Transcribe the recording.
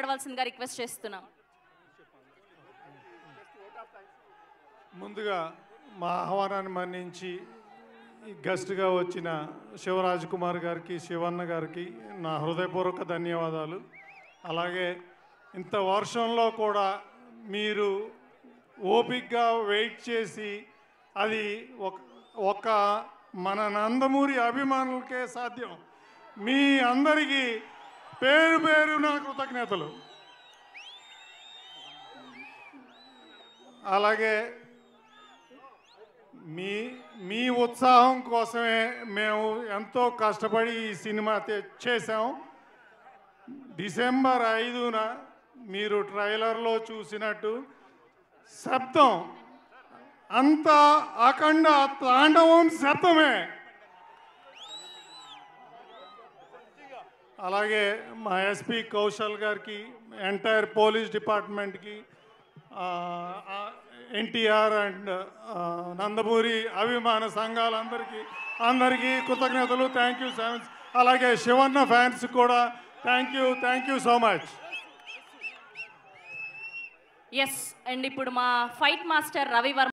మాట్లాడవలసిందిగా రిక్వెస్ట్ చేస్తున్నాం. ముందుగా మా ఆహ్వానాన్ని మన్నించి గెస్ట్గా వచ్చిన శివరాజ్ కుమార్ గారికి, శివన్న గారికి నా హృదయపూర్వక ధన్యవాదాలు. అలాగే ఇంత వర్షంలో కూడా మీరు ఓపికగా వెయిట్ చేసి, అది ఒక మన నందమూరి అభిమానులకే సాధ్యం. మీ అందరికీ పేరు పేరున కృతజ్ఞతలు. అలాగే మీ ఉత్సాహం కోసమే మేము ఎంతో కష్టపడి ఈ సినిమా చేసాం. డిసెంబర్ 5న మీరు ట్రైలర్లో చూసినట్టు శబ్దం అంతా అఖండ తాండవం శబ్దమే. అలాగే మా ఎస్పీ కౌశల్ గారికి, ఎంటైర్ పోలీస్ డిపార్ట్మెంట్కి, ఎన్టీఆర్ అండ్ నందమూరి అభిమాన సంఘాలందరికీ కృతజ్ఞతలు. Thank you so much. అలాగే శివన్న ఫ్యాన్స్ కూడా thank you so much. Yes, and ఇప్పుడు మా ఫైట్ మాస్టర్ రవి వర్మ